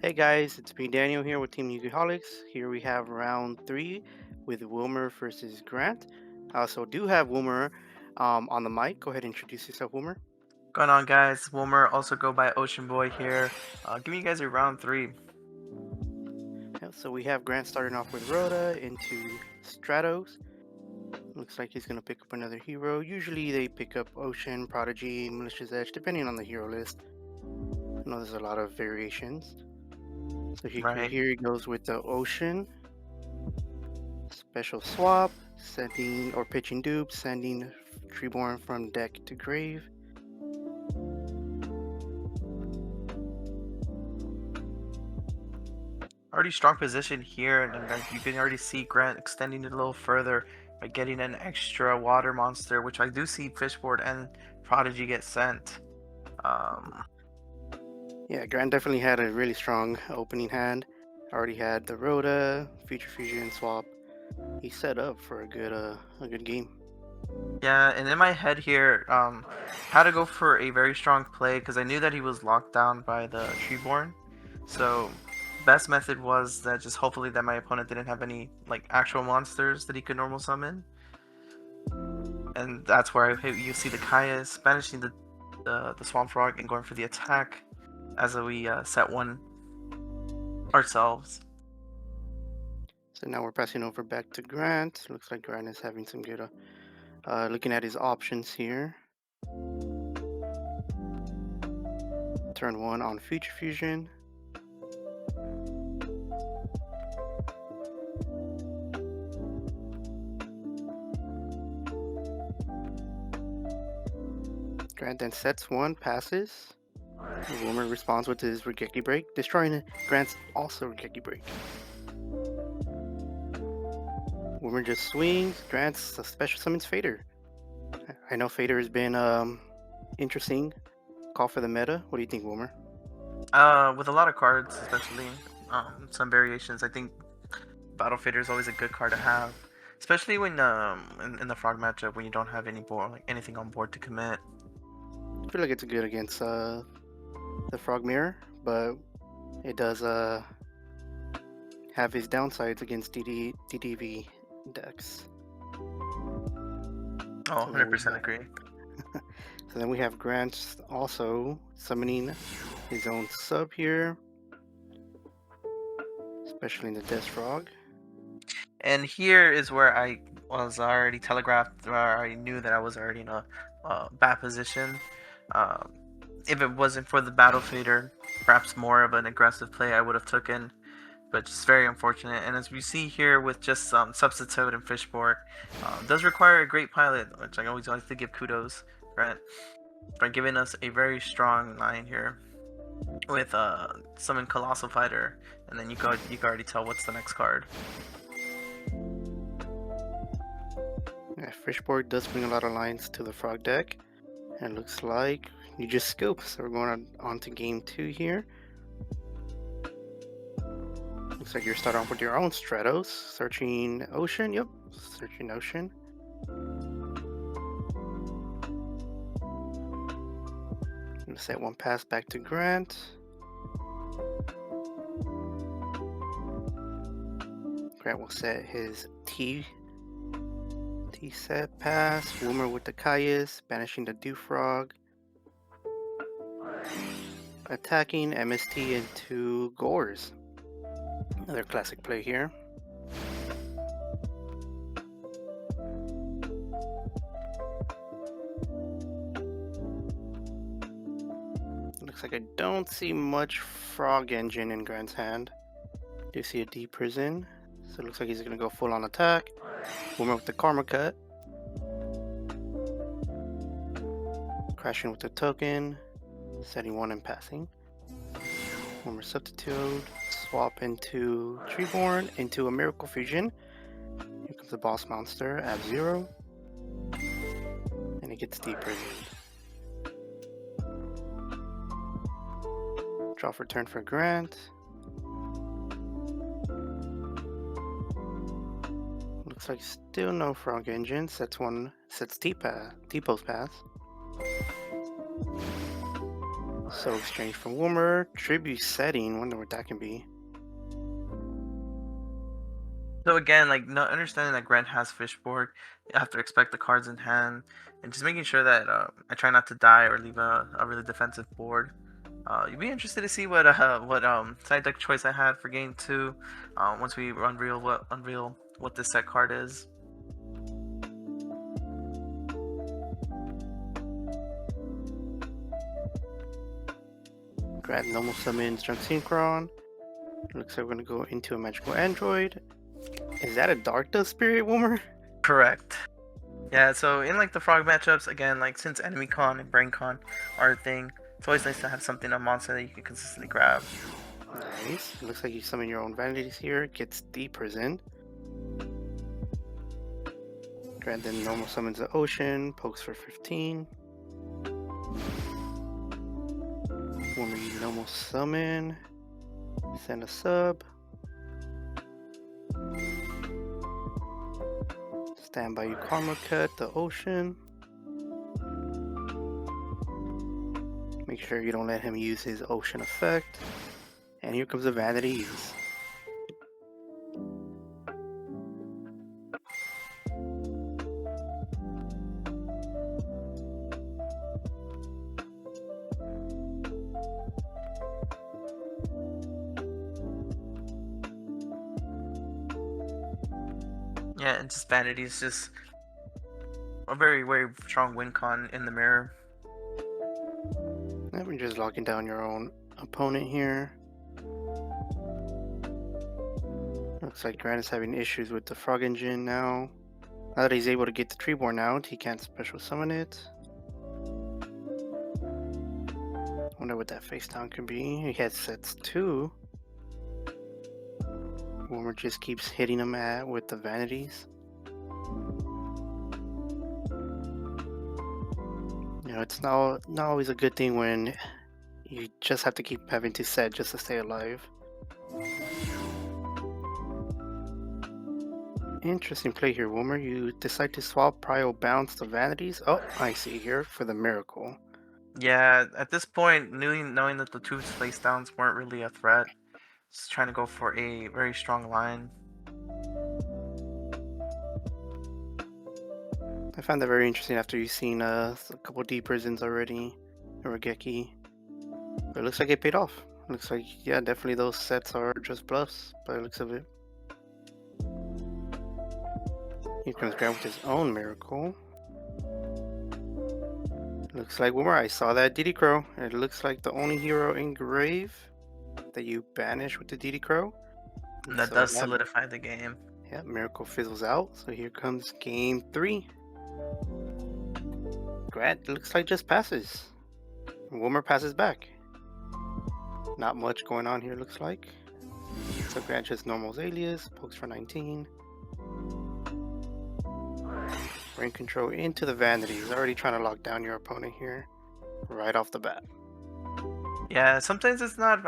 Hey guys, it's me Daniel here with Team Holics. Here we have round three with Wilmer versus Grant. I also do have Wilmer on the mic. Go ahead and introduce yourself, Wilmer. Going on, guys? Wilmer, also go by Ocean Boy here. Giving you guys a round three. Yeah, so we have Grant starting off with Rhoda into Stratos. Looks like he's going to pick up another hero. Usually they pick up Ocean, Prodigy, Malicious Edge, depending on the hero list. I know there's a lot of variations. So Right. here he goes with the Ocean. Special swap, sending or pitching dupes, sending Treeborn from deck to grave. Already strong position here, and you can already see Grant extending it a little further by getting an extra water monster, which I do see Fishboard and Prodigy get sent. Um, Yeah, Grant definitely had a really strong opening hand. Already had the Rhoda, Future Fusion swap. He set up for a good game. yeah, and in my head here, had to go for a very strong play because I knew that he was locked down by the Treeborn. So best method was that just hopefully that my opponent didn't have any like actual monsters that he could normal summon, and that's where you see the Kaias banishing the Swamp Frog and going for the attack as we set one ourselves. So now we're passing over back to Grant. Looks like Grant is having some good looking at his options here. Turn one on Future Fusion. Grant then sets one, passes. Wilmer responds with his Regeki Break, destroying Grant's also Regeki Break. Wilmer just swings, Grant's a special summons Fader. I know Fader has been interesting. Call for the meta. What do you think, Wilmer? With a lot of cards, especially some variations, I think Battle Fader is always a good card to have, especially when in the Frog matchup when you don't have any board like anything on board to commit. I feel like it's good against the Frog Mirror, but it does have his downsides against DDV decks. Oh, So then we 100% have agree. so then we have Grant also summoning his own sub here, especially in the Death Frog. And here is where I was already telegraphed, where I knew that I was already in a bad position. Um, if it wasn't for the Battle Fader, perhaps more of an aggressive play I would have taken, but just very unfortunate. And as we see here with just Substitute and Fishborg, does require a great pilot, which I always like to give kudos, right, for giving us a very strong line here with summon Colossal Fighter, and then you can already tell what's the next card. Yeah, Fishboard does bring a lot of lines to the Frog deck, and it looks like you just scoop. So we're going on to game two here. Looks like you're starting off with your own Stratos, searching Ocean. Yep, searching Ocean. Gonna set one pass back to Grant. Grant will set his T set pass. Wilmer with the Caius, banishing the Dewfrog. Attacking MST into Gores. Another classic play here. Looks like I don't see much Frog Engine in Grant's hand. Do see a D Prison. So it looks like he's gonna go full on attack. Wilmer with the Karma Cut. Crashing with the token. Setting one and passing. Wilmer Substitute. Swap into Treeborn into a Miracle Fusion. Here comes the boss monster, Ab-Zero. And it gets D Prison. Draw for turn for Grant. Looks like still no Frog Engine. Sets T-Post pass. So exchange from Wilmer. Tribute setting. Wonder what that can be. So again, like not understanding that Grant has fishboard, you have to expect the cards in hand, and just making sure that I try not to die or leave a really defensive board. You'd be interested to see what side deck choice I had for game two. Once we unveil what this set card is. Grant normal summons Junk Synchron. Looks like we're gonna go into a magical android. Is that a Dark Dust Spirit, Wilmer? Correct. Yeah, so in like the frog matchups, again, like since enemy con and brain con are a thing, it's always nice to have something on monster that you can consistently grab. Nice. Looks like you summon your own vanities here. Gets the prison. Grant then normal summons the ocean. Pokes for 15. Wilmer, you normal summon. Send a sub. Stand by you Karma Cut the ocean. Make sure you don't let him use his ocean effect. And here comes the vanities. Yeah, and just vanity is just a very strong win con in the mirror. And we're just locking down your own opponent here. Looks like Grant is having issues with the frog engine now. Now that he's able to get the Treeborn out, he can't special summon it. Wonder what that face down could be. He has sets 2. Wilmer just keeps hitting him with the vanities. You know, it's not always a good thing when you just have to keep having to set just to stay alive. Interesting play here, Wilmer. You decide to swap Prio Bounce the vanities. Oh, I see here for the miracle. Yeah, at this point, knowing that the two face downs weren't really a threat, just trying to go for a very strong line. I found that very interesting after you've seen a couple deep prisons already, Urageki. But it looks like it paid off. Looks like, yeah, definitely those sets are just bluffs by the looks of it. Here comes Grant with his own miracle. Looks like, Wilmer, I saw that DD Crow. It looks like the only hero in grave that you banish with the DD Crow. And that So does solidify the game. Yeah, miracle fizzles out. So here comes game 3. Grant looks like just passes. Wilmer passes back. Not much going on here, looks like. So Grant just normals alias, pokes for 19. Brain control into the vanity. He's already trying to lock down your opponent here, right off the bat. Yeah, sometimes it's not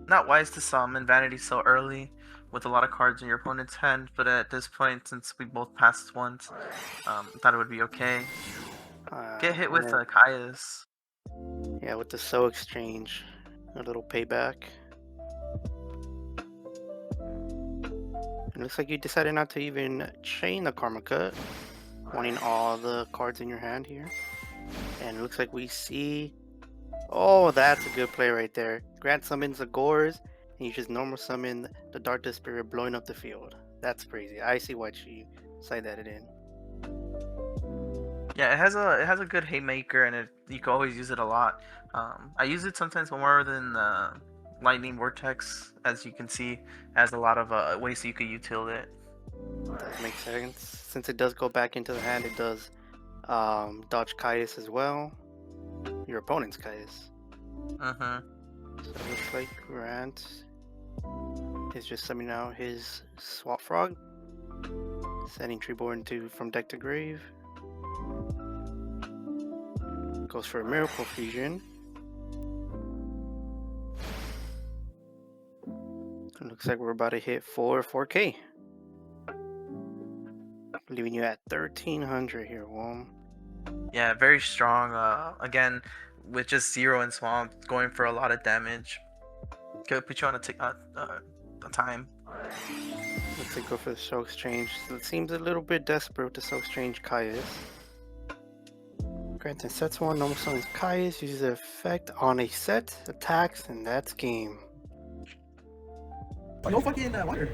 wise to summon vanity so early with a lot of cards in your opponent's hand, but at this point, since we both passed once, thought it would be okay. Get hit with Caius. Yeah, with the So exchange. A little payback. It looks like you decided not to even chain the Karma Cut, wanting all the cards in your hand here. And it looks like we see... Oh, that's a good play right there. Grant summons the Gores, and you just normal summon the Dark Dust Spirit blowing up the field. That's crazy. I see why she side that in. Yeah, it has a good haymaker, and you can always use it a lot. I use it sometimes more than Lightning Vortex, as you can see, has a lot of ways you could util it. Does make sense. Since it does go back into the hand, it does dodge Caius as well. Your opponent's Caius. Mm-hmm. So it looks like Grant is just summoning out his Swap Frog, sending Treeborn from deck to grave. Goes for a Miracle Fusion. It looks like we're about to hit 4K. Leaving you at 1300 here, Wom. Yeah, very strong. Again, with just 0 and swamp, going for a lot of damage. Could put you on a time. Let's say go for the Soul Exchange. So it seems a little bit desperate with the Soul Exchange Caius. Granted, sets one, normal summons Caius, uses the effect on a set, attacks, and that's game. No fucking wonder.